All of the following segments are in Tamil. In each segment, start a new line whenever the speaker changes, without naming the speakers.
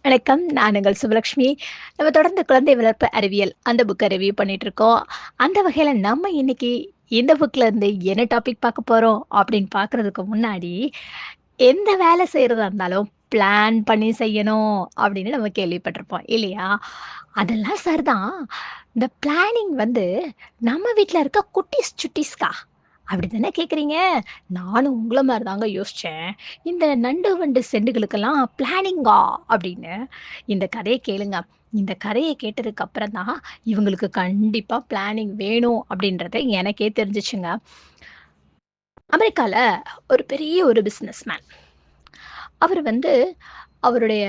வணக்கம். நான் உங்கள் சுபலக்ஷ்மி. நம்ம தொடர்ந்து குழந்தை வளர்ப்பு அறிவியல் அந்த புக்க ரிவ்யூ பண்ணிட்டுருக்கோம். அந்த வகையில நம்ம இன்னைக்கு இந்த புக்ல இருந்து என்ன டாபிக் பார்க்க போறோம் அப்படின்னு பார்க்கறதுக்கு முன்னாடி, எந்த வேலை செய்றதா இருந்தாலும் பிளான் பண்ணி செய்யணும் அப்படின்னு நம்ம கேள்விப்பட்டிருப்போம் இல்லையா? அதெல்லாம் சரிதான். இந்த பிளானிங் வந்து நம்ம வீட்ல இருக்க குட்டீஸ், சுட்டீஸ்க்கா அப்படித்தானே கேட்குறீங்க? நானும் உங்கள மாரி தாங்க யோசிச்சேன். இந்த நண்டு, வண்டு, செண்டுகளுக்கெல்லாம் பிளானிங்கா அப்படின்னு. இந்த கதைய கேளுங்க. இந்த கதைய கேட்டதுக்கு அப்புறம் தான், இவங்களுக்கு கண்டிப்பா பிளானிங் வேணும் அப்படின்றது எனக்கே தெரிஞ்சுச்சுங்க. அமெரிக்கால ஒரு பெரிய ஒரு பிசினஸ் மேன். அவரு வந்து அவருடைய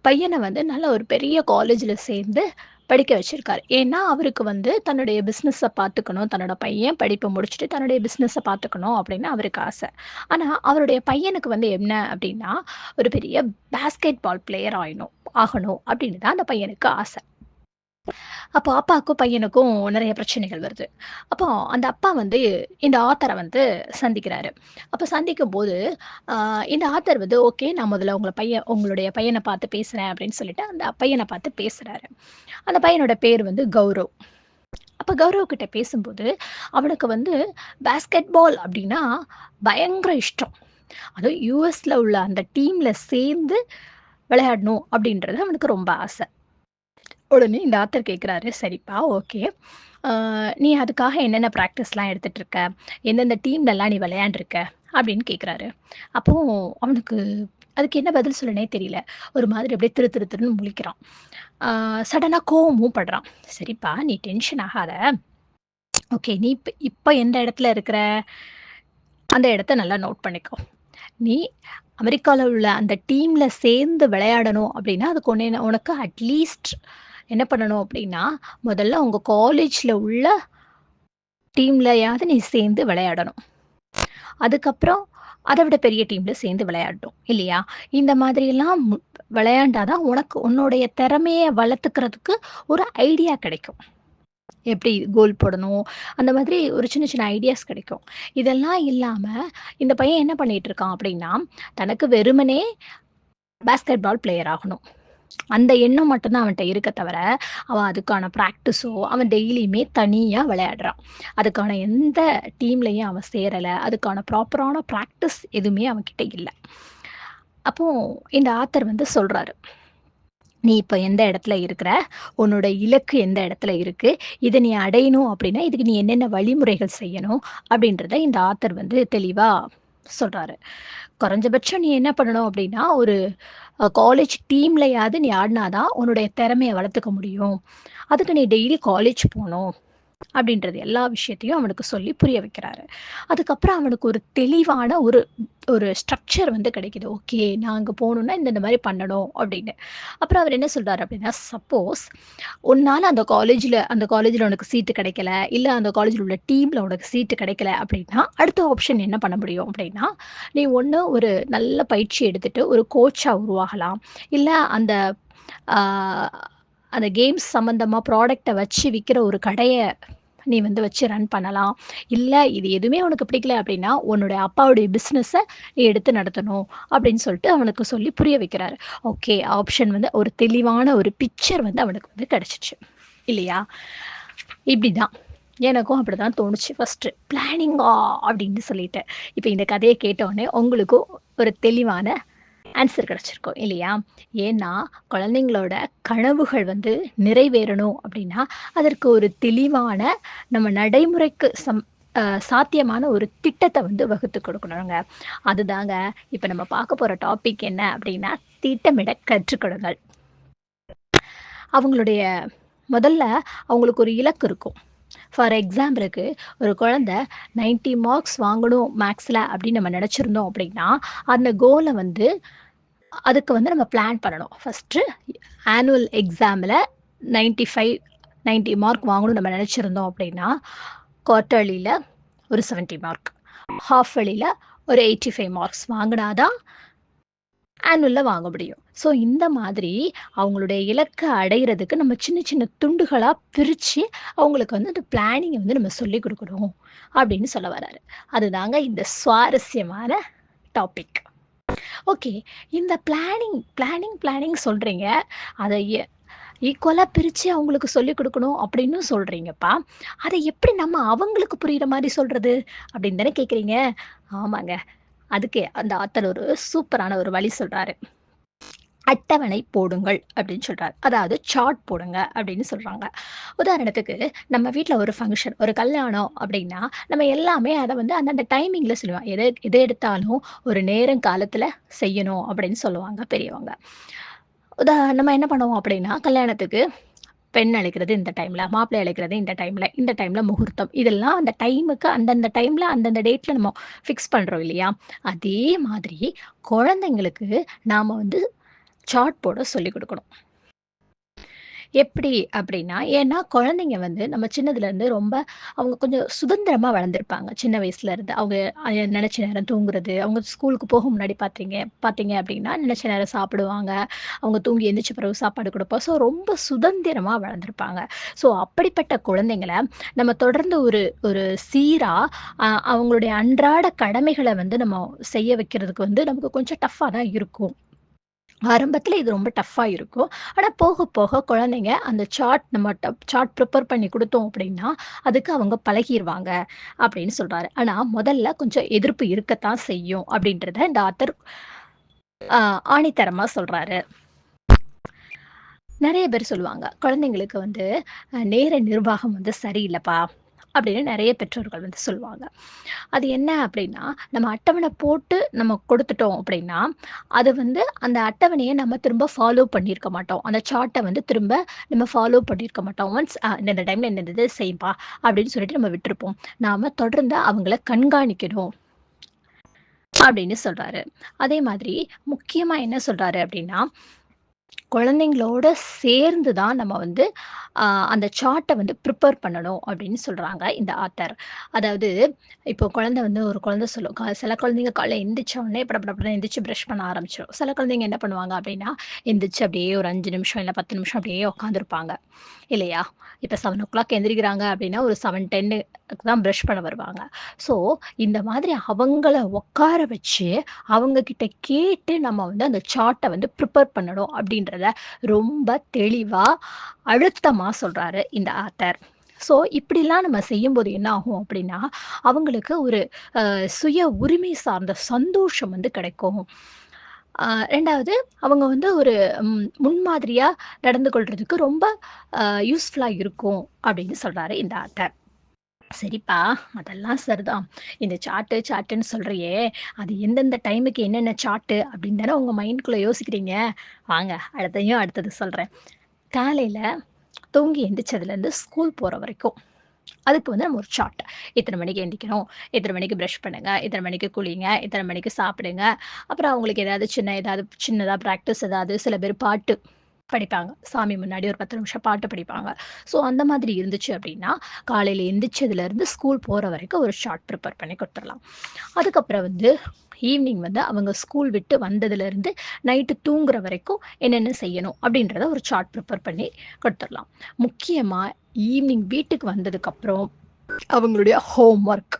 பையன வந்து நல்ல ஒரு பெரிய காலேஜ்ல சேர்ந்து படிக்க வச்சிருக்காரு. ஏன்னா, அவருக்கு வந்து தன்னுடைய பிசினஸ பார்த்துக்கணும். தன்னோட பையன் படிப்ப முடிச்சுட்டு தன்னுடைய பிசினஸ பார்த்துக்கணும் அப்படின்னு அவருக்கு ஆசை. ஆனா, அவருடைய பையனுக்கு வந்து என்ன அப்படின்னா, ஒரு பெரிய பாஸ்கெட் பால் பிளேயர் ஆகணும் அப்படின்னு தான் அந்த பையனுக்கு ஆசை. அப்போ அப்பாவுக்கும், பையனுக்கும் நெறைய பிரச்சனைகள் வருது. அப்போ அந்த அப்பா வந்து இந்த ஆத்தர வந்து சந்திக்கிறாரு. அப்ப சந்திக்கும்போது, அ இந்த ஆத்தர் வந்து, "ஓகே, நான் முதல்ல உங்களுடைய பையன பார்த்து பேசுறேன்" அப்படின்னு சொல்லிட்டு அந்த பையன பார்த்து பேசுறாரு. அந்த பையனோட பேர் வந்து கௌரவ். அப்ப கௌரவ் கிட்ட பேசும்போது, அவனுக்கு வந்து பாஸ்கெட் பால் அப்படின்னா பயங்கர இஷ்டம். அதுவும் யுஎஸ்ல உள்ள அந்த டீம்ல சேர்ந்து விளையாடணும் அப்படின்றது அவனுக்கு ரொம்ப ஆசை. உடனே இந்த ஆத்தர் கேட்குறாரு, "சரிப்பா, ஓகே. அ நீ அதுக்காக என்னென்ன பிராக்டிஸ்லாம் எடுத்துட்டுருக்க? எந்தெந்த டீம்லலாம் நீ விளையாண்டுருக்க?" அப்படின்னு கேட்குறாரு. அப்போ அவனுக்கு அதுக்கு என்ன பதில் சொல்லனே தெரியல. ஒரு மாதிரி அப்படியே திரு திரு திருன்னு முழிக்கிறான். சடனா கோவமும் படுறான். "சரிப்பா, நீ டென்ஷன் ஆகாத. ஓகே, நீ இப்ப இப்ப எந்த இடத்துல இருக்கிற? அந்த இடத்த நல்லா நோட் பண்ணிக்கோ. நீ அமெரிக்கால உள்ள அந்த டீம்ல சேர்ந்து விளையாடணும் அப்படின்னா, அதுக்கு உனக்கு அட்லீஸ்ட் என்ன பண்ணணும் அப்படின்னா, முதல்ல உங்க காலேஜ்ல உள்ள டீம்லயாவது நீ சேர்ந்து விளையாடணும். அதுக்கப்புறம் அத விட பெரிய டீம்ல சேர்ந்து விளையாடணும். இல்லையா? இந்த மாதிரியெல்லாம் விளையாண்டா தான் உனக்கு உன்னுடைய திறமைய வளர்த்துக்கிறதுக்கு ஒரு ஐடியா கிடைக்கும். எப்படி கோல் போடணும், அந்த மாதிரி ஒரு சின்ன சின்ன ஐடியாஸ் கிடைக்கும். இதெல்லாம் இல்லாம இந்த பையன் என்ன பண்ணிட்டு இருக்கான் அப்படின்னா, தனக்கு வெறுமனே பாஸ்கெட் பால் பிளேயர் ஆகணும். அந்த எண்ணம் மட்டும் தான் அவன்ட்ட இருக்க தவிர, அவன் அதுக்கான பிராக்டிஸோ, அவன் டெய்லியுமே தனியா விளையாடுறான். அதுக்கான எந்த டீம்லயும் அவன் சேரல. அதுக்கான ப்ராப்பரான பிராக்டிஸ் எதுவுமே அவன்கிட்ட இல்ல. அப்போ இந்த ஆத்தர் வந்து சொல்றாரு, "நீ இப்ப எந்த இடத்துல இருக்கிற? உன்னோட இலக்கு எந்த இடத்துல இருக்கு? இத நீ அடையணும் அப்படின்னா, இதுக்கு நீ என்னென்ன வழிமுறைகள் செய்யணும்?" அப்படின்றத இந்த ஆத்தர் வந்து தெளிவா சொல்றாரு. குறைஞ்சபட்சம் நீ என்ன பண்ணணும் அப்படின்னா, ஒரு காலேஜ் டீம்லயாவது நீ ஆடினா தான் உன்னுடைய திறமைய வளர்த்துக்க முடியும். அதுக்கு நீ டெய்லி காலேஜ் போணும். அப்படின்றது எல்லா விஷயத்தையும் அவனுக்கு சொல்லி புரிய வைக்கிறாரு. அதுக்கப்புறம் அவனுக்கு ஒரு தெளிவான ஒரு ஒரு ஸ்ட்ரக்சர் வந்து கிடைக்குது. ஓகே, நான் அங்க போணும்னா இந்த மாரி பண்ணணும் அப்படின்னு. அப்புறம் அவர் என்ன சொல்றாரு அப்படின்னா, சப்போஸ் உன்னால அந்த காலேஜ்ல உனக்கு சீட்டு கிடைக்கல, இல்ல அந்த காலேஜ்ல உள்ள டீம்ல உனக்கு சீட்டு கிடைக்கல அப்படின்னா, அடுத்த ஆப்ஷன் என்ன பண்ண முடியும் அப்படின்னா, நீ ஒண்ணு ஒரு நல்ல பயிற்சி எடுத்துட்டு ஒரு கோச்சா உருவாகலாம். இல்ல அந்த ஆ அந்த கேம்ஸ் சம்மந்தமா ப்ராடக்ட்ட வச்சு விக்கிற ஒரு கடைய நீ வந்து வச்சு ரன் பண்ணலாம். இல்ல இது எதுவுமே உனக்கு பிடிக்கல அப்படின்னா, உன்னுடைய அப்பாவுடைய பிசினஸ நீ எடுத்து நடத்தணும் அப்படின்னு சொல்லிட்டு அவனுக்கு சொல்லி புரிய வைக்கிறாரு. ஓகே, ஆப்ஷன் வந்து ஒரு தெளிவான ஒரு பிக்சர் வந்து அவனுக்கு வந்து கிடைச்சுச்சு. இல்லையா? இப்படிதான். எனக்கும் அப்படிதான் தோணுச்சு ஃபர்ஸ்ட்டு. பிளானிங்கா அப்படின்னு சொல்லிட்டு. இப்ப இந்த கதைய கேட்டோனே உங்களுக்கும் ஒரு தெளிவான ஆன்சர் கிடைச்சிருக்கும் இல்லையா? ஏன்னா, குழந்தைங்களோட கனவுகள் வந்து நிறைவேறணும் அப்படின்னா, அதற்கு ஒரு தெளிவான நம்ம நடைமுறைக்கு சாத்தியமான ஒரு திட்டத்த வந்து வகுத்து கொடுக்கணுங்க. அதுதாங்க இப்ப நம்ம பார்க்க போற டாபிக் என்ன அப்படின்னா, திட்டமிட கற்றுக்கொடுங்கள். அவங்களுடைய முதல்ல அவங்களுக்கு ஒரு இலக்கு இருக்கும். ஃபார் எக்ஸாம்பிளுக்கு ஒரு குழந்தை 90 மார்க்ஸ் வாங்கணும் மேக்ஸ்ல அப்படின்னு நம்ம நெனச்சிருந்தோம் அப்படின்னா, அந்த கோல வந்து அதுக்கு வந்து நம்ம பிளான் பண்ணணும். ஃபர்ஸ்ட்டு ஆனுவல் எக்ஸாம்ல 95 90 மார்க் வாங்கணும்னு நம்ம நெனச்சிருந்தோம் அப்படின்னா, குவார்ட்டர்லில ஒரு 70 மார்க், ஹால்ஃப் இயர்லில ஒரு 85 மார்க்ஸ் வாங்குனா தான் ஆனுவல்ல வாங்க முடியும். ஸோ இந்த மாதிரி அவங்களுடைய இலக்க அடையறதுக்கு நம்ம சின்ன சின்ன துண்டுகளா பிரிச்சு, அவங்களுக்கு வந்து அந்த பிளானிங்க வந்து நம்ம சொல்லிக் குடுக்கணும் அப்படின்னு சொல்ல வராரு. அதுதாங்க இந்த சுவாரஸ்யமான டாபிக். ஓகே. இந்த பிளானிங் சொல்றீங்க. அத ஈக்குவலா பிரிச்சு அவங்களுக்கு சொல்லிக் குடுக்கணும் அப்டின்னும் சொல்றீங்கப்பா. அத எப்படி நம்ம அவங்களுக்கு புரியிற மாரி சொல்றது? அப்டின்னு தானே கேட்கிறீங்க? ஆமாங்க. அதுக்கு அந்த ஆத்தர் ஒரு சூப்பரான ஒரு வழி சொல்றாரு. அட்டவணை போடுங்கள் அப்படின்னு சொல்றாரு. அதாவது சார்ட் போடுங்க அப்படின்னு சொல்றாங்க. உதாரணத்துக்கு நம்ம வீட்ல ஒரு ஃபங்ஷன், ஒரு கல்யாணம் அப்படின்னா, நம்ம எல்லாமே அத வந்து அந்தந்த டைமிங்ல சொல்லுவோம். எத எடுத்தாலும் ஒரு நேரம் காலத்துல செய்யணும் அப்படின்னு சொல்லுவாங்க பெரியவங்க. நம்ம என்ன பண்ணுவோம் அப்படின்னா, கல்யாணத்துக்கு பெண் அழைக்கிறது இந்த டைம்ல, மாப்பிள்ளை அழைக்கிறது இந்த டைம்ல முகூர்த்தம். இதெல்லாம் அந்த டைமுக்கு அந்தந்த டைம்ல, அந்தந்த டேட்ல நம்ம ஃபிக்ஸ் பண்றோம் இல்லையா? அதே மாதிரி குழந்தைங்களுக்கு நாம வந்து சார்ட் போட சொல்லிக் குடுக்கணும். எப்படி அப்படின்னா, ஏன்னா குழந்தைங்க வந்து நம்ம சின்னதுலேருந்து ரொம்ப அவங்க கொஞ்சம் சுதந்திரமா வளர்ந்துருப்பாங்க. சின்ன வயசுலேருந்து. அவங்க நெனச்ச நேரம் தூங்குறது, அவங்க ஸ்கூலுக்கு போக முன்னாடி பார்த்தீங்க அப்படின்னா, நெனச்ச நேரம் சாப்பிடுவாங்க. அவங்க தூங்கி எந்திரிச்ச பிறகு சாப்பாடு குடுப்போம். ஸோ ரொம்ப சுதந்திரமா வளர்ந்துருப்பாங்க. ஸோ அப்படிப்பட்ட குழந்தைங்கள நம்ம தொடர்ந்து ஒரு ஒரு சீரா அவங்களுடைய அன்றாட கடமைகள வந்து நம்ம செய்ய வைக்கிறதுக்கு வந்து நமக்கு கொஞ்சம் டஃப்பா தான் இருக்கும். ஆரம்பத்தில இது ரொம்ப டஃப்பா இருக்கும். ஆனா போக, போக குழந்தைங்க அந்த சார்ட் ப்ரிப்பேர் பண்ணி குடுத்தோம் அப்படின்னா, அதுக்கு அவங்க பழகிருவாங்க அப்படின்னு சொல்றாரு. ஆனா முதல்ல கொஞ்சம் எதிர்ப்பு இருக்கத்தான் செய்யும் அப்படின்றத இந்த ஆத்தர் ஆ ஆணித்தரமா சொல்றாரு. நெறைய பேர் சொல்லுவாங்க. குழந்தைங்களுக்கு வந்து நேர நிர்வாகம் வந்து சரியில்லப்பா! அப்படின்னு நெறைய பெற்றோர்கள் வந்து சொல்லுவாங்க. அது என்ன அப்படின்னா, நம்ம அட்டவணை போட்டு நம்ம கொடுத்துட்டோம் அப்படின்னா, அது வந்து அந்த அட்டவணைய நம்ம திரும்ப ஃபாலோ பண்ணியிருக்க மாட்டோம். அந்த சார்ட்ட வந்து திரும்ப நம்ம ஃபாலோ பண்ணியிருக்க மாட்டோம். ஒன்ஸ் இந்தந்த டைம்ல இந்தந்த செய்ப்பா அப்படின்னு சொல்லிட்டு நம்ம விட்டுருப்போம். நாம தொடர்ந்து அவங்கள கண்காணிக்கணும் அப்படின்னு சொல்றாரு. அதே மாதிரி முக்கியமா என்ன சொல்றாரு அப்படின்னா, குழந்தைங்களோட சேர்ந்து தான் நம்ம வந்து அ அந்த சார்ட்ட வந்து ப்ரிப்பேர் பண்ணணும் அப்படின்னு சொல்றாங்க இந்த ஆத்தர். அதாவது இப்போ ஒரு குழந்தை சொல்லும். சில குழந்தைங்க காலைல எந்திரிச்ச உடனே படபடன்னு எந்திரிச்சு பிரஷ் பண்ண ஆரம்பிச்சுரும். சில குழந்தைங்க என்ன பண்ணுவாங்க அப்படின்னா, எந்திரிச்சு அப்படியே ஒரு 5 நிமிஷம் இல்ல 10 நிமிஷம் அப்படியே உட்காந்துருப்பாங்க. இல்லையா? இப்ப 7:00 எந்திரிக்கிறாங்க அப்படின்னா, ஒரு 7:10க்கு தான் பிரஷ் பண்ண வருவாங்க. ஸோ இந்த மாதிரி அவங்கள உட்கார வச்சு, அவங்க கிட்ட கேட்டு நம்ம வந்து அந்த சார்ட்ட வந்து ப்ரிப்பேர் பண்ணணும் அப்படின்றத ரொம்ப தெளிவா, அழுத்தமா சொல்றாரு இந்த ஆத்தர். ஸோ இப்படிலாம் நம்ம செய்யும்போது என்ன ஆகும் அப்படின்னா, அவங்களுக்கு ஒரு சுய உரிமை சார்ந்த சந்தோஷம் வந்து கிடைக்கும். 2வது அவங்க வந்து ஒரு முன்மாதிரியா நடந்து கொள்றதுக்கு ரொம்ப யூஸ்ஃபுல்லா இருக்கும் அப்படின்னு சொல்றாரு இந்த ஆத்தர். சரிப்பா, அதெல்லாம் சரிதான். இந்த சார்ட்டுன்னு சொல்றியே, அது எந்தெந்த டைமுக்கு என்னென்ன சார்ட்டு அப்படின்னு தானே உங்க மைண்ட்குள்ள யோசிக்கிறீங்க. வாங்க அடுத்தது சொல்றேன். காலையில தூங்கி எந்திரிச்சதுலேருந்து ஸ்கூல் போற வரைக்கும். அதுக்கு வந்து நம்ம ஒரு சார்ட். இத்தன மணிக்கு எந்திரிக்கணும், இத்தன மணிக்கு பிரஷ் பண்ணுங்க, இத்தன மணிக்கு குளிங்க, இத்தன மணிக்கு சாப்பிடுங்க. அப்புறம் அவங்களுக்கு ஏதாவது சின்னதா பிராக்டிஸ் ஏதாவது சில பேர் பாட்டு படிப்பாங்க. சாமி முன்னாடி ஒரு 10 நிமிஷம் பாட்டு படிப்பாங்க. ஸோ அந்த மாதிரி இருந்துச்சு அப்டின்னா, காலையில எந்திரிச்சதுலேருந்து ஸ்கூல் போற வரைக்கும் ஒரு சார்ட் ப்ரிப்பேர் பண்ணி குடுத்துரலாம். அதுக்கப்புறம் வந்து ஈவ்னிங் வந்து அவங்க ஸ்கூல் விட்டு வந்ததுலேருந்து நைட்டு தூங்குற வரைக்கும் என்னென்ன செய்யணும் அப்டின்றத ஒரு சார்ட் ப்ரிப்பேர் பண்ணி குடுத்துரலாம். முக்கியமா ஈவ்னிங் வீட்டுக்கு வந்ததுக்கப்புறம் அவங்களுடைய ஹோம் ஒர்க்.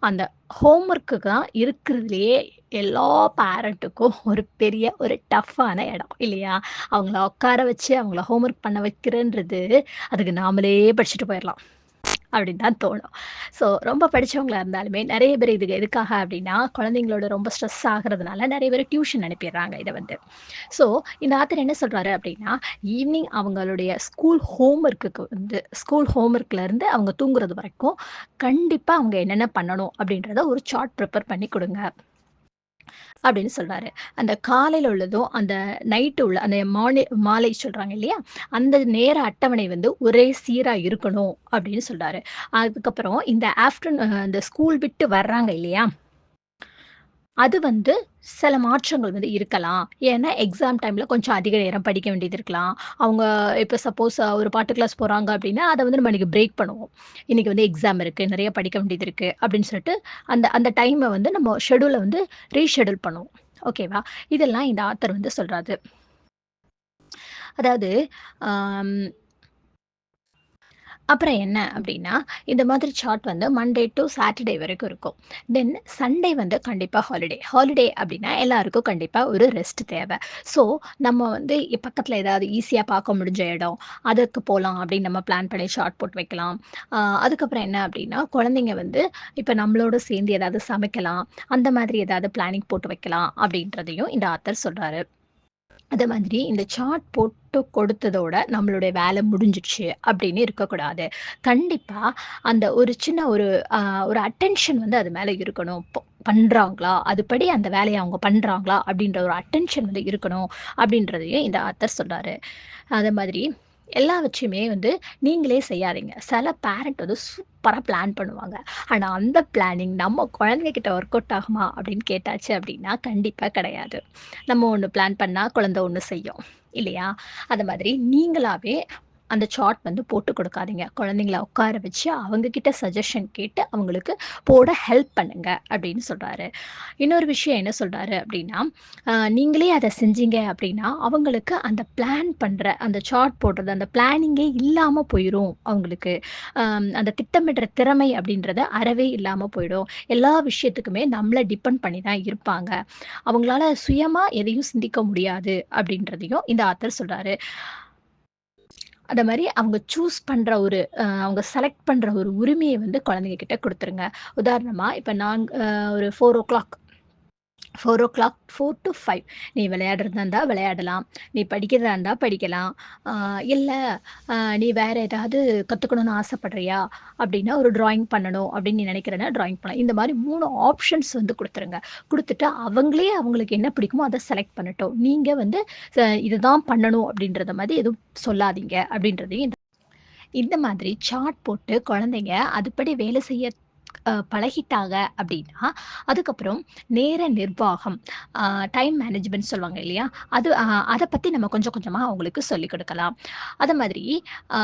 அந்த ஹோம் ஒர்க்குக்கு தான் இருக்கிறதுலயே எல்லா பேரண்ட்டுக்கும் ஒரு பெரிய ஒரு டஃப்பான இடம் இல்லையா? அவங்கள உட்கார வச்சு அவங்கள ஹோம் ஒர்க் பண்ண வைக்கிறேன்றது, அதுக்கு நாமளே படிச்சுட்டு போயிரலாம். அப்படின்னு தான் தோணும். ஸோ ரொம்ப படிச்சவங்களா இருந்தாலுமே நெறைய பேர் இதுக்கு எதுக்காக அப்படின்னா, குழந்தைங்களோட ரொம்ப ஸ்ட்ரெஸ் ஆகுறதுனால நெறைய பேர் டியூஷன் அனுப்பிடுறாங்க இத வந்து. ஸோ இந்த ஆத்தர் என்ன சொல்றாரு அப்படின்னா, ஈவ்னிங் அவங்களுடைய ஸ்கூல் ஹோம் ஒர்க்லேருந்து அவங்க தூங்குறது வரைக்கும், கண்டிப்பா அவங்க என்னென்ன பண்ணணும் அப்படின்றத ஒரு சார்ட் ப்ரிப்பேர் பண்ணி குடுங்க. அப்படின்னு சொல்றாரு. அந்த காலையில உள்ளதும், அந்த நைட் உள்ள அந்த மாலை சொல்றாங்க இல்லையா? அந்த நேர அட்டவணை வந்து ஒரே சீரா இருக்கணும் அப்படின்னு சொல்றாரு. அதுக்கப்புறம் இந்த இந்த ஸ்கூல் விட்டு வர்றாங்க இல்லையா? அது வந்து சில மாற்றங்கள் வந்து இருக்கலாம். ஏன்னா, எக்ஸாம் டைம்ல கொஞ்சம் அதிக நேரம் படிக்க வேண்டியது இருக்கலாம். அவங்க இப்ப சப்போஸ் ஒரு பாட்டு கிளாஸ் போறாங்க அப்டின்னா, அத வந்து நம்ம இன்னைக்கு பிரேக் பண்ணுவோம். இன்னைக்கு வந்து எக்ஸாம் இருக்கு, நெறைய படிக்க வேண்டியது இருக்கு அப்டின்னு சொல்லிட்டு, அந்த அந்த டைம வந்து நம்ம ஷெட்யூல வந்து ரீஷெட்யூல் பண்ணுவோம். ஓகேவா? இதெல்லாம் இந்த ஆத்தர் வந்து சொல்றாரு. அதாவது, ஆம் அப்புறம் என்ன அப்டின்னா, இந்த மாதிரி சார்ட் வந்து மண்டே டூ சாட்டர்டே வரைக்கும் இருக்கும். தென் சண்டே வந்து கண்டிப்பா ஹாலிடே. ஹாலிடே அப்டின்னா எல்லாருக்கும் கண்டிப்பா ஒரு ரெஸ்ட் தேவ. ஸோ, நம்ம வந்து பக்கத்துல ஏதாவது ஈஸியா பார்க்க முடிஞ்ச இடம், அதற்கு போலாம் அப்டின்னு நம்ம பிளான் பண்ணி சார்ட் போட்டு வைக்கலாம். அதுக்கப்புறம் என்ன அப்டின்னா, குழந்தைங்க வந்து இப்ப நம்மளோட சேர்ந்து ஏதாவது சமைக்கலாம். அந்த மாதிரி ஏதாவது பிளானிங் போட்டு வைக்கலாம் அப்டின்றதையும் இந்த ஆத்தர் சொல்றாரு. அதே மாதிரி இந்த சார்ட் போட்டு கொடுத்ததோட நம்மளுடைய வேலை முடிஞ்சிடுச்சு அப்படின்னு இருக்கக்கூடாது. கண்டிப்பா அந்த ஒரு சின்ன அ ஒரு அட்டென்ஷன் வந்து அது மேல இருக்கணும். பண்றாங்களா? அதுபடி அந்த வேலைய அவங்க பண்றாங்களா? அப்படின்ற ஒரு அட்டென்ஷன் வந்து இருக்கணும் அப்படின்றதையும் இந்த ஆத்தர் சொல்றாரு. அதே மாதிரி எல்லா வச்சுமே வந்து நீங்களே செய்யாதீங்க. சில பேரண்ட் வந்து சூப்பரா பிளான் பண்ணுவாங்க. ஆனா அந்த பிளானிங் நம்ம குழந்தைங்க கிட்ட ஒர்க் அவுட் ஆகுமா? அப்படின்னு கேட்டாச்சு அப்படின்னா, கண்டிப்பா கிடையாது. நம்ம ஒண்ணு பிளான் பண்ணா குழந்தை ஒண்ணு செய்யும். இல்லையா? அது மாதிரி நீங்களாவே அந்த சார்ட் வந்து போட்டு கொடுக்காதீங்க. குழந்தைங்கள உட்கார வச்சு அவங்க கிட்ட சஜஷன் கேட்டு அவங்களுக்கு போட ஹெல்ப் பண்ணுங்க அப்படின்னு சொல்றாரு. இன்னொரு விஷயம் என்ன சொல்றாரு அப்படின்னா, நீங்களே அத செஞ்சீங்க அப்படின்னா, அவங்களுக்கு அந்த பிளான் பண்ற, அந்த சார்ட் போடுறது, அந்த பிளானிங்கே இல்லாம போயிரும் அவங்களுக்கு. அந்த திட்டமிடுற திறமை அப்படின்றது அறவே இல்லாம போயிடும். எல்லா விஷயத்துக்குமே நம்மள டிபெண்ட் பண்ணி தான் இருப்பாங்க. அவங்களால சுயமா எதையும் சிந்திக்க முடியாது அப்படின்றதையும் இந்த ஆத்தர் சொல்றாரு. அத மாரி அவங்க சூஸ் பண்ற அவங்க செலக்ட் பண்ற ஒரு உரிமைய வந்து குழந்தைங்க கிட்ட குடுத்துருங்க. உதாரணமா, இப்ப நாங்க ஒரு 4:00 4 டூ 5 நீ விளையாடுறதா இருந்தா விளையாடலாம். நீ படிக்கிறதா இருந்தா படிக்கலாம். ஆ இல்ல நீ வேற ஏதாவது கத்துக்கணும்னு ஆசைப்படுறியா? அப்டின்னா ஒரு ட்ராயிங் பண்ணணும் அப்டின்னு நீ நினைக்கிறன்னா ட்ராயிங் பண்ணலாம். இந்த மாரி 3 ஆப்ஷன்ஸ் வந்து குடுத்துருங்க. குடுத்துட்டு அவங்களே அவங்களுக்கு என்ன பிடிக்குமோ அத செலக்ட் பண்ணட்டும். நீங்க வந்து இதுதான் பண்ணணும் அப்டின்றத மாரி எதுவும் சொல்லாதீங்க அப்டின்றதையும் இந்த மாதிரி சார்ட் போட்டு குழந்தைங்க அதுபடி வேலை செய்ய பழகிட்டாங்க அப்படின்னா, அதுக்கப்புறம் நேர நிர்வாகம், அ டைம் மேனேஜ்மென்ட் சொல்லுவாங்க இல்லையா? அத பத்தி நம்ம கொஞ்சம் கொஞ்சமா அவங்களுக்கு சொல்லிக் கொடுக்கலாம். அது மாதிரி அ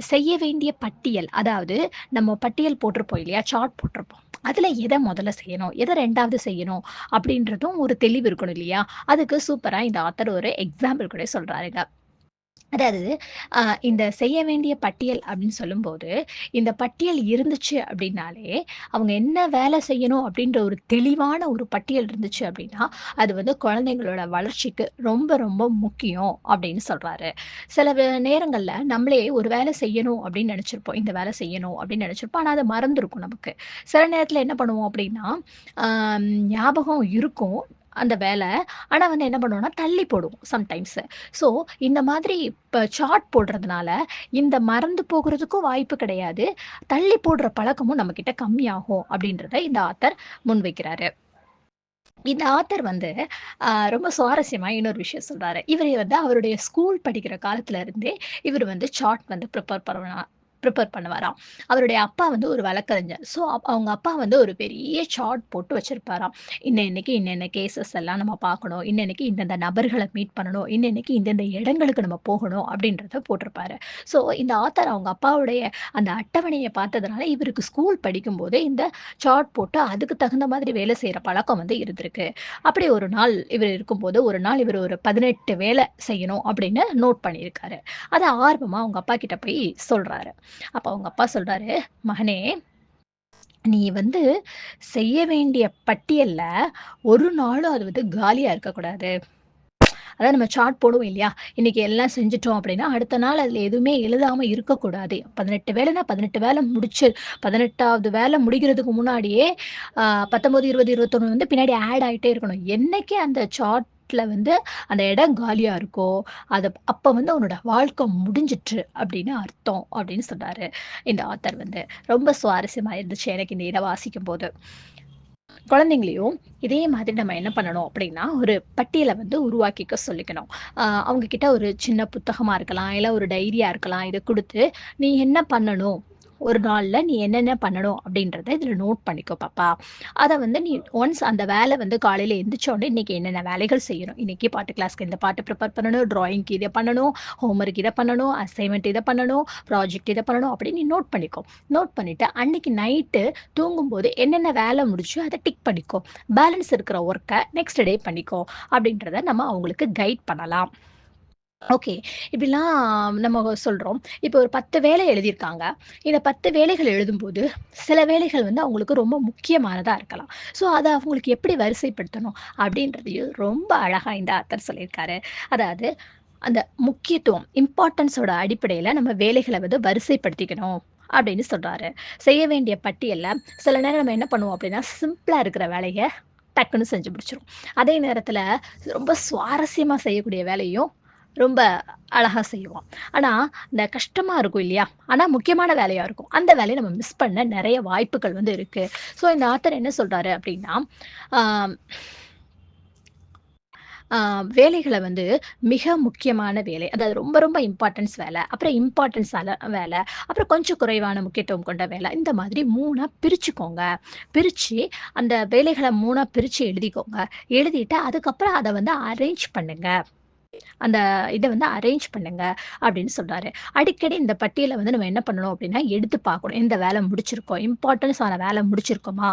செய்ய வேண்டிய பட்டியல், அதாவது நம்ம பட்டியல் போட்டிருப்போம் இல்லையா? சார்ட் போட்டிருப்போம். அதுல எத முதல்ல செய்யணும்? எத 2வது செய்யணும்? அப்படின்றதும் ஒரு தெளிவு இருக்கணும் இல்லையா? அதுக்கு சூப்பரா இந்த ஆத்தர் ஒரு எக்ஸாம்பிள் கூட சொல்றாருங்க. அதாவது, அ இந்த செய்ய வேண்டிய பட்டியல் அப்படின்னு சொல்லும்போது, இந்த பட்டியல் இருந்துச்சு அப்படின்னாலே, அவங்க என்ன வேலை செய்யணும் அப்படின்ற ஒரு தெளிவான ஒரு பட்டியல் இருந்துச்சு அப்படின்னா, அது வந்து குழந்தைங்களோட வளர்ச்சிக்கு ரொம்ப ரொம்ப முக்கியம் அப்படின்னு சொல்றாரு. சில நேரங்கள்ல நம்மளே ஒரு வேலை செய்யணும் அப்படின்னு நெனச்சிருப்போம். இந்த வேலை செய்யணும் அப்படின்னு நெனச்சிருப்போம். ஆனா, அது மறந்திருக்கும் நமக்கு. சில நேரத்தில என்ன பண்ணுவோம் அப்படின்னா, அ ஞாபகம் இருக்கும் அந்த வேல. ஆனா வந்து என்ன பண்ணுவோம்னா, தள்ளி போடுவோம் சம்டைம்ஸ். ஸோ, இந்த மாதிரி இப்ப சார்ட் போடுறதுனால, இந்த மறந்து போகுறதுக்கும் வாய்ப்பு கிடையாது. தள்ளி போடுற பழக்கமும் நம்மகிட்ட கம்மியாகும் அப்படின்றத இந்த ஆத்தர் முன்வைக்கிறாரு. இந்த ஆத்தர் வந்து ரொம்ப சுவாரஸ்யமா இன்னொரு விஷயம் சொல்றாரு. இவரு வந்து அவருடைய ஸ்கூல் படிக்கிற காலத்துல இருந்தே, இவரு வந்து சார்ட் வந்து ப்ரிப்பேர் பண்ணுவாராம். அவருடைய அப்பா வந்து ஒரு வழக்கறிஞர். ஸோ, அவங்க அப்பா வந்து ஒரு பெரிய சார்ட் போட்டு வச்சிருப்பாராம். இன்னன்னைக்கு இன்னென்ன கேஸஸ் எல்லாம் நம்ம பார்க்கணும். இன்னன்னைக்கு இந்தந்த நபர்கள மீட் பண்ணணும். இன்னன்னைக்கு இந்தந்த இடங்களுக்கு நம்ம போகணும் அப்படின்றத போட்டிருப்பாரு. ஸோ, இந்த ஆத்தர் அவங்க அப்பாவுடைய அந்த அட்டவணைய பார்த்ததுனால, இவருக்கு ஸ்கூல் படிக்கும்போதே இந்த சார்ட் போட்டு அதுக்கு தகுந்த மாதிரி வேலை செய்ற பழக்கம் வந்து இருந்திருக்கு. அப்படி ஒரு நாள் இவரு இருக்கும்போது, ஒரு நாள் இவரு ஒரு 18 வேலை செய்யணும் அப்படின்னு நோட் பண்ணியிருக்காரு. அத ஆர்வமா அவங்க அப்பா கிட்ட போய் சொல்றாரு. அப்ப அவங்க அப்பா சொல்றாரு, "மகனே, நீ வந்து செய்ய வேண்டிய பட்டியல்ல ஒரு நாளும் அது வந்து காலியா இருக்கக்கூடாது." அதாவது நம்ம சார்ட் போடுவோம் இல்லையா? இன்னைக்கு எல்லாம் செஞ்சுட்டோம் அப்படின்னா, அடுத்த நாள் அதில எதுவுமே எழுதாம இருக்கக்கூடாது. 18 வேலைன்னா 18 வேலை முடிச்சு 18வது வேலை முடிக்கிறதுக்கு முன்னாடியே 19, 20, 21 வந்து பின்னாடி ஆட் ஆயிட்டே இருக்கணும். என்னைக்கு அந்த சார்ட்ல வந்து அந்த இடம் காலியா இருக்கோ, அப்ப வந்து உன்னோட வாழ்க்கை முடிஞ்சிற்று அப்படின்னு அர்த்தம் அப்படின்னு சொன்னாரு. இந்த ஆத்தர் வந்து. ரொம்ப சுவாரஸ்யமா இருந்துச்சு எனக்கு இந்த இத வாசிக்கும்போது. குழந்தைங்களையும் இதே மாதிரி நம்ம என்ன பண்ணணும் அப்படின்னா, ஒரு பட்டியல வந்து உருவாக்கிக்க சொல்லிக்கணும். அவங்க கிட்ட ஒரு சின்ன புத்தகமா இருக்கலாம், இல்ல ஒரு டைரியா இருக்கலாம். இத குடுத்து, "நீ என்ன பண்ணணும்? ஒரு நாள்ல நீ என்னென்ன பண்ணணும் அப்படின்றத இதுல நோட் பண்ணிக்கோ பாப்பா. அத வந்து நீ ஒன்ஸ் அந்த வேல வந்து காலையில எந்திரிச்ச உடனே இன்னைக்கு என்னென்ன வேலைகள் செய்யணும். இன்னைக்கு பாட்டு கிளாஸ்க்கு இந்த பாட்டு ப்ரிப்பேர் பண்ணணும், டிராயிங்க்கு இத பண்ணணும், ஹோம் ஒர்க் இத பண்ணணும், அசைன்மென்ட் இத பண்ணணும், ப்ராஜெக்ட் இத பண்ணணும்" அப்படின்னு நீ நோட் பண்ணிக்கோ. நோட் பண்ணிட்டு அன்னைக்கு நைட்டு தூங்கும்போது என்னென்ன வேலை முடிச்சோ அத டிக் பண்ணிக்கோ. பேலன்ஸ் இருக்கிற ஒர்க்க நெக்ஸ்ட் டே பண்ணிக்கோ. அப்படின்றத நம்ம அவங்களுக்கு கைட் பண்ணலாம். ஓகே. இப்படிலாம் நம்ம சொல்றோம். இப்போ ஒரு 10 வேலை எழுதியிருக்காங்க. இந்த 10 வேலைகள் எழுதும்போது, சில வேலைகள் வந்து அவங்களுக்கு ரொம்ப முக்கியமானதா இருக்கலாம். ஸோ, அத அவங்களுக்கு எப்படி வரிசைப்படுத்தணும் அப்படின்றதையும் ரொம்ப அழகா இந்த ஆத்தர் சொல்லியிருக்காரு. அதாவது அந்த முக்கியத்துவம், இம்பார்ட்டன்ஸோட அடிப்படையில நம்ம வேலைகள வந்து வரிசைப்படுத்திக்கணும் அப்படின்னு சொல்றாரு. செய்ய வேண்டிய பட்டியல்ல சில நேரம் நம்ம என்ன பண்ணுவோம் அப்படின்னா, சிம்பிளா இருக்கிற வேலைய டக்குன்னு செஞ்சு முடிச்சுருவோம். அதே நேரத்தில ரொம்ப சுவாரஸ்யமா செய்யக்கூடிய வேலையும் ரொம்ப அழகா செய்வோம். ஆனா, இந்த கஷ்டமா இருக்கும் இல்லையா? ஆனா முக்கியமான வேலையா இருக்கும். அந்த வேலைய நம்ம மிஸ் பண்ண நெறைய வாய்ப்புகள் வந்து இருக்கு. ஸோ இந்த ஆத்தர் என்ன சொல்றாரு அப்படின்னா, ஆ ஆ வேலைகள வந்து மிக முக்கியமான வேலை. அதாவது ரொம்ப ரொம்ப இம்பார்ட்டன்ஸ் வேல. அப்புறம் இம்பார்ட்டன்ஸால வேல. அப்புறம் கொஞ்சம் குறைவான முக்கியத்துவம் கொண்ட வேல. இந்த மாதிரி 3ஆ பிரிச்சுக்கோங்க. பிரிச்சு அந்த வேலைகள 3ஆ பிரிச்சு எழுதிக்கோங்க. எழுதிட்டு அதுக்கப்புறம் அத வந்து அரேஞ்ச் பண்ணுங்க. அந்த இத வந்து அரேஞ்ச் பண்ணுங்க அப்படின்னு சொல்றாரு. அடிக்கடி இந்த பட்டியல வந்து நம்ம என்ன பண்ணணும் அப்படின்னா, எடுத்து பார்க்கணும். எந்த வேலை முடிச்சிருக்கோம். இம்பார்ட்டன்ஸ் ஆன வேலை முடிச்சிருக்கோமா?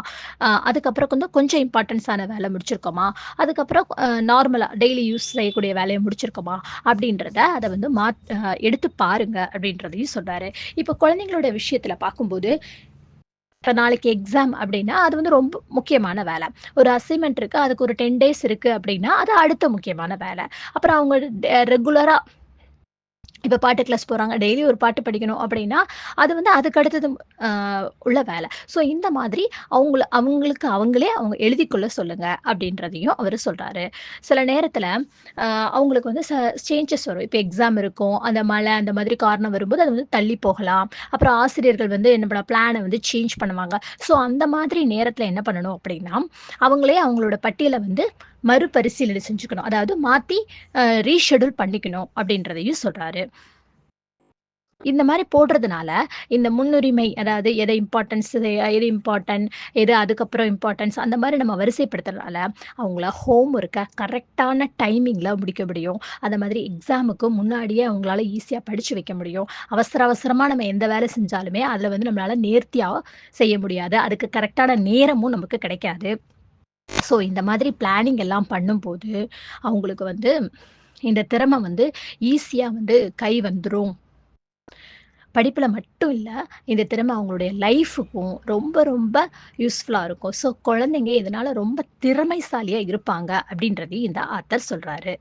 அதுக்கப்புறம் கொஞ்சம் இம்பார்ட்டன்ஸ் ஆன வேலை முடிச்சிருக்கோமா? அதுக்கப்புறம் நார்மலா டெய்லி யூஸ் செய்யக்கூடிய வேலைய முடிச்சிருக்கோமா? அப்படின்றத அத வந்து எடுத்து பாருங்க அப்படின்றதையும் சொல்றாரு. இப்ப குழந்தைங்களோட விஷயத்துல பார்க்கும்போது இப்ப நாளைக்கு எக்ஸாம் அப்டின்னா, அது வந்து ரொம்ப முக்கியமான வேல. ஒரு அசைன்மென்ட் இருக்கு. அதுக்கு ஒரு 10 டேஸ் இருக்கு அப்டின்னா, அது அடுத்த முக்கியமான வேல. அப்புறம் அவங்க ரெகுலரா இப்ப பாட்டு கிளாஸ் போறாங்க. டெய்லி ஒரு பாட்டு படிக்கணும் அப்படின்னா, அது வந்து அதுக்கு அடுத்தது அ உள்ள வேல. ஸோ இந்த மாதிரி அவங்களுக்கு அவங்களே அவங்க எழுதிக்கொள்ள சொல்லுங்க அப்படின்றதையும் அவரு சொல்றாரு. சில நேரத்தில அ அவங்களுக்கு வந்து சேஞ்சஸ் வரும். இப்ப எக்ஸாம் இருக்கும். அந்த மழை அந்த மாதிரி காரணம் வரும்போது அது வந்து தள்ளி போகலாம். அப்புறம் ஆசிரியர்கள் வந்து என்ன பிளான வந்து சேஞ்ச் பண்ணுவாங்க. ஸோ அந்த மாதிரி நேரத்தில என்ன பண்ணணும் அப்படின்னா, அவங்களே அவங்களோட பட்டியல வந்து மறுபரிசீலனை செஞ்சுக்கணும். அதாவது மாத்தி ரீஷெட்யூல் பண்ணிக்கணும் அப்படின்றதையும் சொல்றாரு. இந்த மாரி போடுறதுனால, இந்த முன்னுரிமை அதாவது எது இம்பார்ட்டன்ட், எது அதுக்கப்புறம் இம்பார்ட்டன்ஸ் அந்த மாரி நம்ம வரிசைப்படுத்துறதுனால, அவங்கள ஹோம் ஒர்க்க கரெக்ட்டான டைமிங்ல முடிக்க முடியும். அந்த மாதிரி எக்ஸாமுக்கு முன்னாடியே அவங்களால ஈஸியா படிச்சு வைக்க முடியும். அவசரமா நம்ம எந்த வேலை செஞ்சாலுமே, அதுல வந்து நம்மளால நேர்த்தியா செய்ய முடியாது. அதுக்கு கரெக்ட்டான நேரமும் நமக்கு கிடைக்காது. ஸோ இந்த மாதிரி பிளானிங் எல்லாம் பண்ணும்போது, அவங்களுக்கு வந்து இந்த திறமை வந்து ஈஸியா வந்து கை வந்துரும். படிப்புல மட்டும் இல்ல, இந்த திறமை அவங்களுடைய லைஃப்க்கும் ரொம்ப ரொம்ப யூஸ்ஃபுல்லா இருக்கும். ஸோ குழந்தைங்க இதனால ரொம்ப திறமைசாலியா இருப்பாங்க அப்படின்றதையும் இந்த ஆத்தர் சொல்றாரு.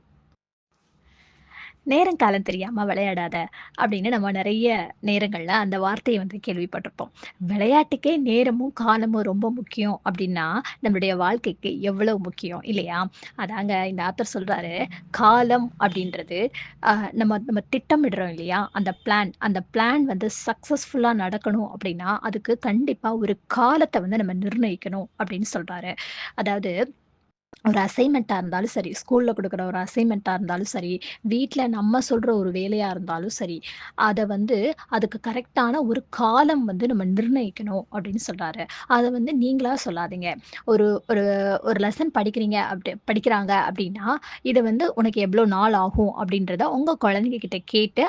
"நேரம் காலம் தெரியாம விளையாடாத" அப்படின்னு நம்ம நெறைய நேரங்கள்ல அந்த வார்த்தைய வந்து கேள்விப்பட்டிருப்போம். விளையாட்டுக்கே நேரமும், காலமும் ரொம்ப முக்கியம் அப்படின்னா, நம்மளுடைய வாழ்க்கைக்கு எவ்வளவு முக்கியம் இல்லையா? அதாங்க இந்த ஆத்தர் சொல்றாரு, "காலம் அப்படின்றது அ நம்ம நம்ம திட்டமிடுறோம் இல்லையா? அந்த பிளான் வந்து சக்சஸ்ஃபுல்லா நடக்கணும் அப்படின்னா, அதுக்கு கண்டிப்பா ஒரு காலத்த வந்து நம்ம நிர்ணயிக்கணும்" அப்படின்னு சொல்றாரு. அதாவது ஒரு அசைன்மென்ட்டா இருந்தாலும் சரி, ஸ்கூல்ல குடுக்குற ஒரு அசைன்மென்ட்டா இருந்தாலும் சரி, வீட்ல நம்ம சொல்ற ஒரு வேலையா இருந்தாலும் சரி, அத வந்து அதுக்கு கரெக்ட்டான ஒரு காலம் வந்து நம்ம நிர்ணயிக்கணும் அப்படின்னு சொல்றாரு. அத வந்து நீங்களா சொல்லாதீங்க. ஒரு ஒரு ஒரு லெசன் படிக்கிறாங்க அப்படின்னா, இத வந்து உனக்கு எவ்வளோ நாள் ஆகும் அப்படின்றத உங்க குழந்தைங்க கிட்ட கேட்டு,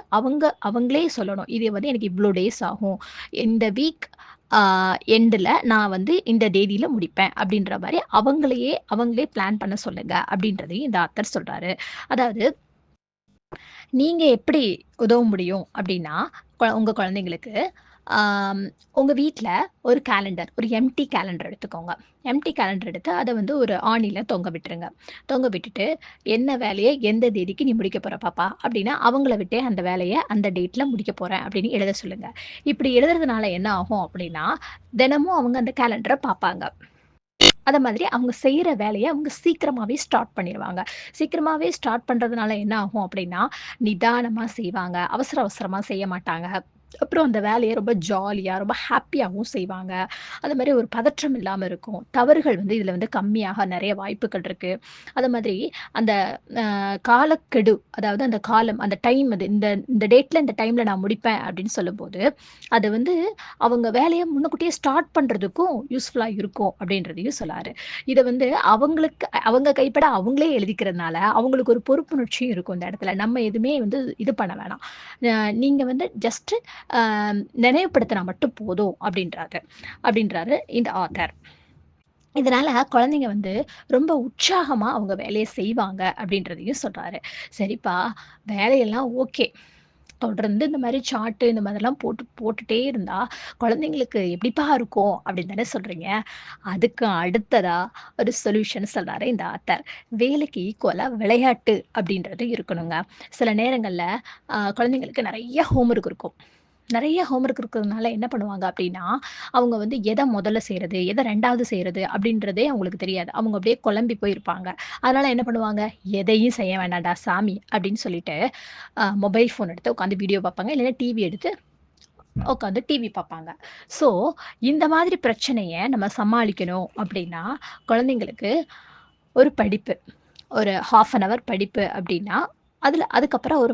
அவங்களே சொல்லணும். இது வந்து எனக்கு இவ்ளோ டேஸ் ஆகும். இந்த வீக் ஆ எண்டுல நான் வந்து இந்த தேதியில முடிப்பேன் அப்படின்ற மாரி அவங்களே பிளான் பண்ண சொல்லுங்க அப்படின்றதையும் இந்த ஆத்தர் சொல்றாரு. அதாவது நீங்க எப்படி உதவ முடியும் அப்படின்னா, உங்க குழந்தைங்களுக்கு ஆம், உங்க வீட்ல ஒரு கேலண்டர், ஒரு எம்ப்டி கேலண்டர் எடுத்துக்கோங்க. எம்ப்டி கேலண்டர் எடுத்து அத வந்து ஒரு ஆணில தொங்க விட்டுருங்க. தொங்க விட்டுட்டு, "என்ன வேலைய எந்த தேதிக்கு நீ முடிக்க போற பாப்பா?" அப்படின்னா, அவங்கள விட்டே அந்த வேலைய அந்த டேட்ல முடிக்க போறேன் அப்படின்னு எழுத சொல்லுங்க. இப்படி எழுதுறதுனால என்ன ஆகும் அப்படின்னா, தினமும் அவங்க அந்த கேலண்டர பாப்பாங்க. அத மாதிரி அவங்க செய்ற வேலைய அவங்க சீக்கிரமாவே ஸ்டார்ட் பண்ணிருவாங்க. சீக்கிரமாவே ஸ்டார்ட் பண்றதுனால என்ன ஆகும் அப்டின்னா, நிதானமா செய்வாங்க. அவசர அவசரமா செய்ய மாட்டாங்க. அப்புறம் அந்த வேலைய ரொம்ப ஜாலியா, ரொம்ப ஹேப்பியாவும் செய்வாங்க. அது மாரி ஒரு பதற்றம் இல்லாம இருக்கும். தவறுகள் வந்து இதுல வந்து கம்மியாக நெறைய வாய்ப்புகள் இருக்கு. அது மாதிரி அந்த காலக்கெடு அதாவது அந்த காலம், அந்த டைம் அது இந்த இந்த டேட்ல இந்த டைம்ல நான் முடிப்பேன் அப்டின்னு சொல்லும்போது, அது வந்து அவங்க வேலைய முன்னக்கூட்டியே ஸ்டார்ட் பண்றதுக்கும் யூஸ்ஃபுல்லா இருக்கும் அப்படின்றதையும் சொன்னாரு. இத வந்து அவங்க கைப்பட அவங்களே எழுதிக்கிறதுனால, அவங்களுக்கு ஒரு பொறுப்புணர்ச்சியும் இருக்கும் இந்த இடத்துல. நம்ம எதுவுமே வந்து இது பண்ண வேணாம். நீங்க வந்து ஜஸ்ட் அ நினைவுபடுத்தினா மட்டும் போதும் அப்படின்றாரு இந்த ஆத்தர். இதனால குழந்தைங்க வந்து ரொம்ப உற்சாகமா அவங்க வேலைய செய்வாங்க அப்படின்றதையும் சொல்றாரு. சரிப்பா, வேலையெல்லாம் ஓகே. தொடர்ந்து இந்த மாரி சார்ட் இந்த மாதிரிலாம் போட்டுட்டே இருந்தா, குழந்தைங்களுக்கு எப்படிப்பா இருக்கும்? அப்படின்னு தானே சொல்றீங்க. அதுக்கு அடுத்ததா ஒரு சொல்யூஷன் சொல்றாரு இந்த ஆத்தர். வேலைக்கு ஈக்குவலா விளையாட்டு அப்படின்றது இருக்கணுங்க. சில நேரங்கள்ல குழந்தைங்களுக்கு நெறைய ஹோம்வொர்க் இருக்கும். நெறைய ஹோம்வொர்க் இருக்கிறதுனால என்ன பண்ணுவாங்க அப்டின்னா, அவங்க வந்து எத முதல்ல செய்றது, எத 2வது செய்றது அப்டின்றதே அவங்களுக்கு தெரியாது. அவங்க அப்டியே குழம்பி போயிருப்பாங்க. அதனால என்ன பண்ணுவாங்க, "எதையும் செய்ய வேண்டாம்டா சாமி" அப்டின்னு சொல்லிட்டு, மொபைல் ஃபோன் எடுத்து உட்காந்து வீடியோ பார்ப்பாங்க. இல்லைன்னா டிவி எடுத்து உட்காந்து டிவி பார்ப்பாங்க. ஸோ, இந்த மாதிரி பிரச்சனைய நம்ம சமாளிக்கணும் அப்டின்னா, குழந்தைங்களுக்கு ஒரு படிப்பு. ஒரு 1/2 அன் ஹவர் படிப்பு அப்டின்னா, அதுக்கப்புறம் ஒரு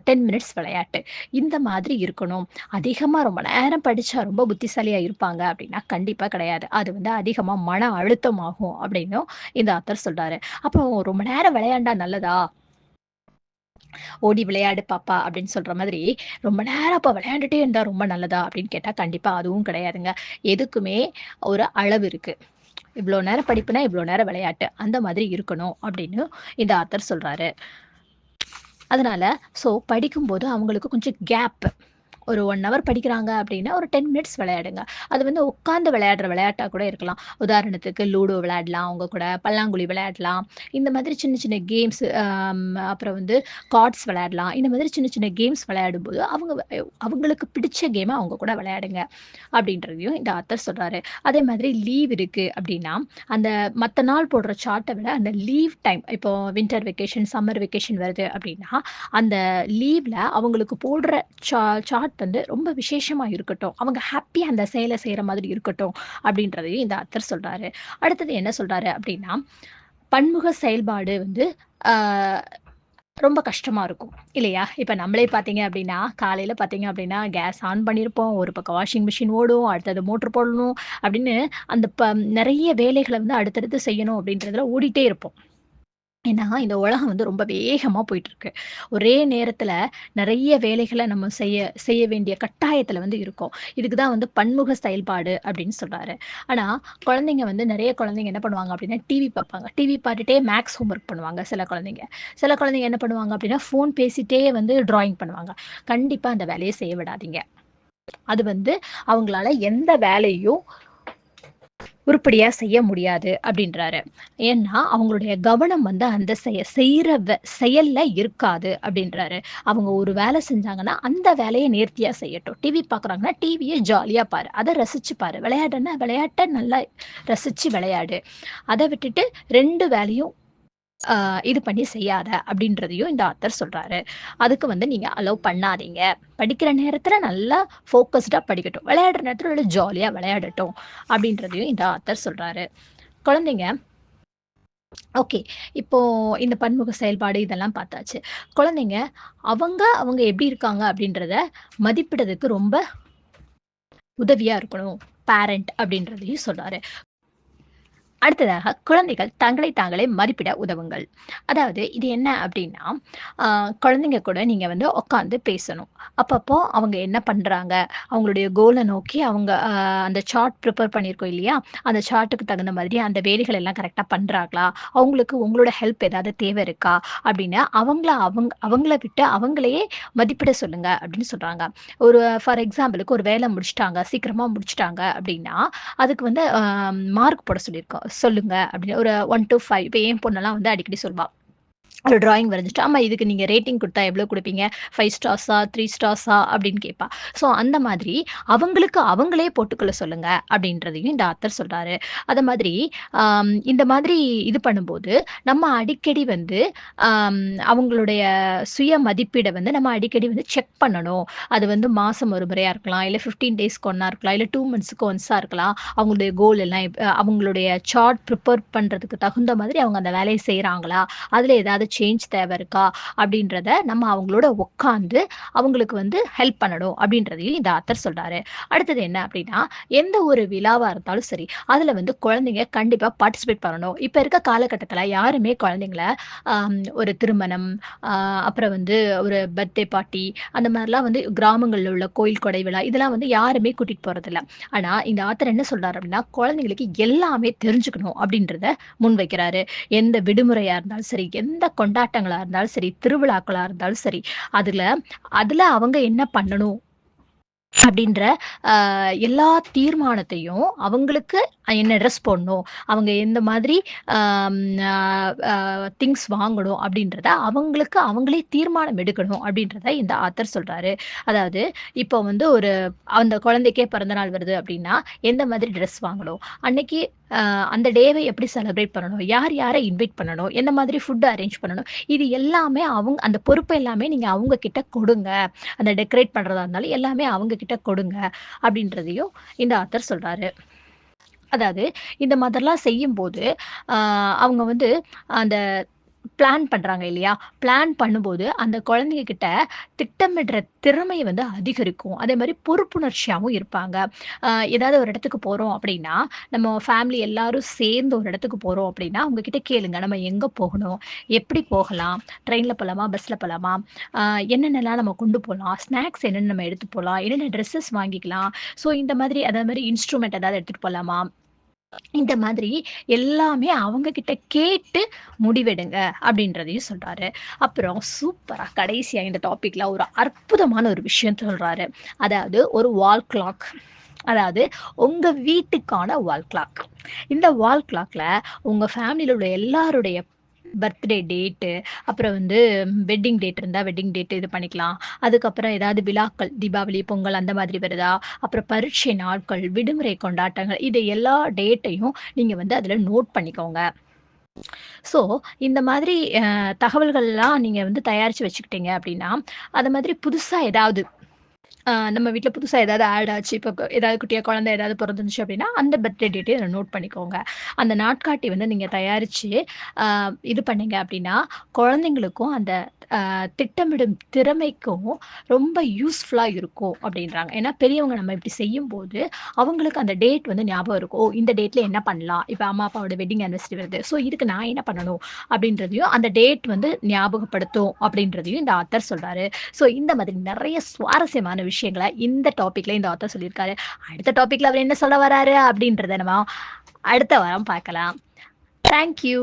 10 மினிட்ஸ் விளையாட்டு. இந்த மாதிரி இருக்கணும். அதிகமா ரொம்ப நேரம் படிச்சா ரொம்ப புத்திசாலியா இருப்பாங்க அப்டின்னா, கண்டிப்பா கிடையாது. அது வந்து அதிகமா மன அழுத்தமாகும் அப்டின்னும் இந்த ஆத்தர் சொல்றாரு. அப்போ ரொம்ப நேரம் விளையாண்டா நல்லதா? "ஓடி விளையாடு பாப்பா" அப்டின்னு சொல்ற மாதிரி, ரொம்ப நேரம் அப்ப விளையாண்டுட்டே இருந்தா ரொம்ப நல்லதா? அப்டின்னு கேட்டா, கண்டிப்பா அதுவும் கிடையாதுங்க. எதுக்குமே ஒரு அளவு இருக்கு. இவ்ளோ நேரம் படிப்புனா, இவ்ளோ நேரம் விளையாட்டு. அந்த மாதிரி இருக்கணும் அப்படின்னு இந்த ஆத்தர் சொல்றாரு. அதனால படிக்கும்போது அவங்களுக்கு கொஞ்சம் கேப். ஒரு 1 ஹவர் படிக்கிறாங்க அப்படின்னா, ஒரு 10 மினிட்ஸ் விளையாடுங்க. அது வந்து உட்கார்ந்து விளையாடுற விளையாட்டா கூட இருக்கலாம். உதாரணத்துக்கு லூடோ விளையாடலாம் அவங்க கூட, பல்லாங்குழி விளையாடலாம். இந்த மாதிரி சின்ன சின்ன கேம்ஸ் அப்புறம் வந்து கார்ட்ஸ் விளையாடலாம். இந்த மாதிரி சின்ன சின்ன கேம்ஸ் விளையாடும்போது, அவங்களுக்கு பிடிச்ச கேம அவங்க கூட விளையாடுங்க. அப்படின்றதையும் இந்த ஆத்தர் சொல்றாரு. அதே மாதிரி லீவ் இருக்கு அப்படின்னா, அந்த மத்த நாள் போடுற சார்ட்ட விட அந்த லீவ் டைம் இப்போ வின்டர் வெக்கேஷன், சம்மர் வெக்கேஷன் வருது அப்படின்னா, அந்த லீவ்ல அவங்களுக்கு போடுற சார்ட் வந்து ரொம்ப விசேஷமா இருக்கட்டும். அவங்க ஹேப்பியா அந்த செயல செய்ற மாதிரி இருக்கட்டும் அப்படின்றதையும் இந்த ஆத்தர் சொல்றாரு. அடுத்தது என்ன சொல்றாரு அப்படின்னா, பன்முக செயல்பாடு வந்து ஆ ரொம்ப கஷ்டமா இருக்கும். இல்லையா? இப்ப நம்மளே பார்த்தீங்க அப்டின்னா, காலையில பார்த்தீங்க அப்டின்னா, கேஸ் ஆன் பண்ணியிருப்போம். ஒரு பக்கம் வாஷிங் மிஷின் ஓடும். அடுத்தது மோட்டர் போடணும். அப்டின்னு அந்த நெறைய வேலைகள வந்து அடுத்தடுத்து செய்யணும் அப்டின்றதுல ஓடிட்டே இருப்போம். ஏன்னா, இந்த உலகம் வந்து ரொம்ப வேகமா போயிட்டுருக்கு. ஒரே நேரத்தில நெறைய வேலைகள நம்ம செய்ய செய்ய வேண்டிய கட்டாயத்தில வந்து இருக்கோம். இதுக்கு தான் வந்து பன்முக செயல்பாடு அப்படின்னு சொல்றாரு. ஆனா, குழந்தைங்க வந்து நெறைய குழந்தைங்க என்ன பண்ணுவாங்க அப்படின்னா, டிவி பார்ப்பாங்க. டிவி பார்த்துட்டே மேத்ஸ் ஹோம்வொர்க் பண்ணுவாங்க சில குழந்தைங்க. சில குழந்தைங்க என்ன பண்ணுவாங்க அப்படின்னா, ஃபோன் பேசிட்டே வந்து டிராயிங் பண்ணுவாங்க. கண்டிப்பா அந்த வேலைய செய்ய விடாதீங்க. அது வந்து அவங்களால எந்த வேலையும் உருப்படியா செய்ய முடியாது அப்படின்றாரு. ஏன்னா, அவங்களுடைய கவனம் வந்து அந்த செய்ற செயல்ல இருக்காது அப்படின்றாரு. அவங்க ஒரு வேலை செஞ்சாங்கன்னா, அந்த வேலைய நேர்த்தியா செய்யட்டும். டிவி பார்க்குறாங்கன்னா, டிவிய ஜாலியா பாரு. அத ரசிச்சு பாரு. விளையாடுன்னா, விளையாட்ட நல்லா ரசிச்சு விளையாடு. அத விட்டுட்டு 2 வேலையும் ஆ இது பண்ணி செய்யாத அப்படின்றதையும் இந்த ஆத்தர் சொல்றாரு. அதுக்கு வந்து நீங்க அலோவ் பண்ணாதீங்க. படிக்கிற நேரத்தில நல்லா ஃபோக்கஸ்டா படிக்கட்டும். விளையாடுற நேரத்தில நல்லா ஜாலியா விளையாடட்டும். அப்படின்றதையும் இந்த ஆத்தர் சொல்றாரு. குழந்தைங்க ஓகே. இப்போ இந்த பன்முக செயல்பாடு இதெல்லாம் பார்த்தாச்சு. குழந்தைங்க அவங்க எப்படி இருக்காங்க அப்படின்றத மதிப்பிடுறதுக்கு ரொம்ப உதவியா இருக்கணும். பேரண்ட் அப்படின்றதையும் சொல்றாரு. அடுத்ததாக குழந்தைகள் தங்களை தாங்களே மதிப்பிட உதவுங்கள். அதாவது இது என்ன அப்டின்னா, அ குழந்தைங்க கூட நீங்க வந்து உட்காந்து பேசணும். அப்பப்போ அவங்க என்ன பண்றாங்க? அவங்களுடைய கோல நோக்கி அவங்க அந்த சார்ட் ப்ரிப்பேர் பண்ணியிருக்கோம் இல்லையா? அந்த சார்ட்டுக்கு தகுந்த மாதிரி அந்த வேலைகள் எல்லாம் கரெக்ட்டா பண்றாங்களா? அவங்களுக்கு உங்களோட ஹெல்ப் ஏதாவது தேவை இருக்கா? அப்டின்னு அவங்கள விட்டு அவங்களையே மதிப்பிட சொல்லுங்க அப்டின்னு சொல்றாங்க. ஒரு ஃபார் எக்ஸாம்பிளுக்கு ஒரு வேல முடிச்சுட்டாங்க, சீக்கிரமா முடிச்சுட்டாங்க அப்டின்னா, அதுக்கு வந்து மார்க் போட சொல்லுங்க அப்படின்னு ஒரு 1 டூ 5 இப்ப என் பொண்ணெல்லாம் வந்து அடிக்கடி சொல்வா. ஒரு டிராயிங் வரைஞ்சுட்டு, "அம்மா இதுக்கு நீங்க ரேட்டிங் குடுத்தா எவ்வளோ குடுப்பீங்க? 5 ஸ்டார்ஸா? 3 ஸ்டார்ஸா?" அப்படின்னு கேட்பா. ஸோ அந்த மாதிரி அவங்களுக்கு அவங்களே போட்டுக்கொள்ள சொல்லுங்க அப்படின்றதையும் இந்த ஆத்தர் சொல்றாரு. அத மாதிரி இந்த மாதிரி இது பண்ணும்போது, நம்ம அடிக்கடி வந்து அம் அவங்களுடைய சுய மதிப்பீட வந்து நம்ம அடிக்கடி வந்து செக் பண்ணணும். அது வந்து மாசம் ஒரு முறையா இருக்கலாம், இல்ல 15 டேஸ்க்கு ஒண்ணா இருக்கலாம், இல்ல 2 மந்த்ஸ்க்கு ஒன்ஸா இருக்கலாம். அவங்களுடைய கோல் எல்லாம் அவங்களுடைய சார்ட் ப்ரிப்பேர் பண்றதுக்கு தகுந்த மாதிரி அவங்க அந்த வேலைய செய்றாங்களா? அதுல ஏதாவது சேஞ்ச் தேவை இருக்கா அப்படின்றத நம்ம அவங்களோட உட்காந்து அவங்களுக்கு வந்து ஹெல்ப் பண்ணணும் அப்படின்றதையும் இந்த ஆத்தர் சொல்றாரு. அடுத்தது என்ன அப்படின்னா, எந்த ஒரு விழாவா இருந்தாலும் சரி, அதுல வந்து குழந்தைங்க கண்டிப்பா பார்ட்டிசிபேட் பண்ணணும். இப்ப இருக்க காலகட்டத்தில யாருமே குழந்தைங்கள ஒரு திருமணம், அ அப்புறம் வந்து ஒரு பர்த்டே பார்ட்டி அந்த மாரிலாம் வந்து கிராமங்கள்ல உள்ள கோயில் கொடை விழா, இதெல்லாம் வந்து யாருமே கூட்டிட்டு போறதில்ல. ஆனா, இந்த ஆத்தர் என்ன சொல்றாரு அப்படின்னா, குழந்தைங்களுக்கு எல்லாமே தெரிஞ்சுக்கணும் அப்படின்றத முன்வைக்கிறாரு. எந்த விடுமுறையா இருந்தாலும் சரி, எந்த கொண்டாட்டங்களா இருந்தாலும் சரி, திருவிழாக்களா இருந்தாலும் சரி, அதுல அதுல அவங்க என்ன பண்ணணும் அப்படின்ற எல்லா தீர்மானத்தையும் அவங்களுக்கு என்ன ட்ரெஸ் போடணும், அவங்க எந்த மாதிரி அம் அ அ திங்ஸ் வாங்கணும் அப்படின்றத அவங்களுக்கு அவங்களே தீர்மானம் எடுக்கணும் அப்படின்றத இந்த ஆத்தர் சொல்றாரு. அதாவது இப்போ வந்து அந்த குழந்தைக்கே பிறந்தநாள் வருது அப்படின்னா, எந்த மாதிரி ட்ரெஸ் வாங்கணும்? அன்னைக்கு அந்த டேவ எப்படி செலிப்ரேட் பண்ணணும்? யார் யார இன்வைட் பண்ணணும்? எந்த மாதிரி ஃபுட் அரேஞ்ச் பண்ணணும்? இது எல்லாமே அந்த பொறுப்பு எல்லாமே நீங்க அவங்க கிட்ட கொடுங்க. அந்த டெக்கரேட் பண்றதா இருந்தாலும் எல்லாமே அவங்க கிட்ட கொடுங்க. அப்படின்றதையும் இந்த ஆத்தர் சொல்றாரு. அதாவது இந்த மாதிரிலாம் செய்யும்போது, அ அவங்க வந்து அந்த பிளான் பண்றாங்க இல்லையா? பிளான் பண்ணும்போது அந்த குழந்தைங்க கிட்ட திட்டமிடுற திறமை வந்து அதிகரிக்கும். அதேமாரி பொறுப்புணர்ச்சியாவும் இருப்பாங்க. ஏதாவது ஒரு இடத்துக்கு போறோம் அப்படின்னா, நம்ம ஃபேமிலி எல்லாரும் சேர்ந்து ஒரு இடத்துக்கு போறோம் அப்படின்னா, அவங்க கிட்ட கேளுங்க. நம்ம எங்க போகணும்? எப்படி போகலாம்? ட்ரெயின்ல போலாமா? பஸ்ல போலாமா? அ என்னென்னலாம் நம்ம கொண்டு போலாம்? ஸ்நாக்ஸ் என்னென்ன நம்ம எடுத்து போலாம்? என்னென்ன ட்ரெஸ்ஸஸ் வாங்கிக்கலாம்? ஸோ இந்த மாதிரி அதே மாரி இன்ஸ்ட்ருமெண்ட் ஏதாவது எடுத்துட்டு போலாமா? இந்த மாதிரி எல்லாமே அவங்க கிட்ட கேட்டு முடிவெடுங்க அப்படின்றதையும் சொல்றாரு. அப்புறம் சூப்பரா கடைசியா இந்த டாபிக்ல ஒரு அற்புதமான ஒரு விஷயம் சொல்றாரு. அதாவது ஒரு வால் கிளாக். அதாவது உங்க வீட்டுக்கான வால் கிளாக். இந்த வால் கிளாக்ல உங்க ஃபேமிலில உள்ள எல்லாருடைய பர்த்டே டேட்டு, அப்புறம் வந்து வெட்டிங் டேட் இருந்தா வெட்டிங் டேட் இது பண்ணிக்கலாம். அதுக்கப்புறம் ஏதாவது விழாக்கள், தீபாவளி, பொங்கல் அந்த மாதிரி வருதா? அப்புறம் பரீட்சை நாட்கள், விடுமுறை கொண்டாட்டங்கள் இது எல்லா டேட்டையும் நீங்க வந்து அதில நோட் பண்ணிக்கோங்க. ஸோ, இந்த மாதிரி தகவல்கள்லாம் நீங்க வந்து தயாரிச்சு வச்சுக்கிட்டீங்க அப்டின்னா, அது மாதிரி புதுசா ஏதாவது நம்ம வீட்ல புதுசா ஏதாவது ஆட் ஆச்சு. இப்போ ஏதாவது குட்டியா குழந்தை ஏதாவது பொறந்துருந்துச்சு அப்டின்னா, அந்த பர்த்டே டேட்டையும் அதில நோட் பண்ணிக்கோங்க. அந்த நாட்காட்டி வந்து நீங்க தயாரிச்சு, அ இது பண்ணீங்க அப்டின்னா, குழந்தைங்களுக்கும் அந்த திட்டமிடும் திறமைக்கும் ரொம்ப யூஸ்ஃபுல்லா இருக்கும் அப்டின்றாங்க. ஏன்னா பெரியவங்க நம்ம இப்டி செய்யும்போது, அவங்களுக்கு அந்த டேட் வந்து ஞாபகம் இருக்கும். ஓ! இந்த டேட்ல என்ன பண்ணலாம்? இப்ப அம்மா, அப்பாவோட வெட்டிங் ஆனிவர்சரி வருது. ஸோ இதுக்கு நான் என்ன பண்ணணும்? அப்டின்றதையும் அந்த டேட் வந்து ஞாபகப்படுத்தும் அப்டின்றதையும் இந்த ஆத்தர் சொல்றாரு. ஸோ இந்த மாதிரி நெறைய சுவாரஸ்யமான விஷயங்கள இந்த டாபிக்ல இந்த ஆத்தர் சொல்லியிருக்காரு. அடுத்த டாபிக்ல அவர் என்ன சொல்ல வராரு அப்டின்றத நம்ம அடுத்த வாரம் பார்க்கலாம். Thank you.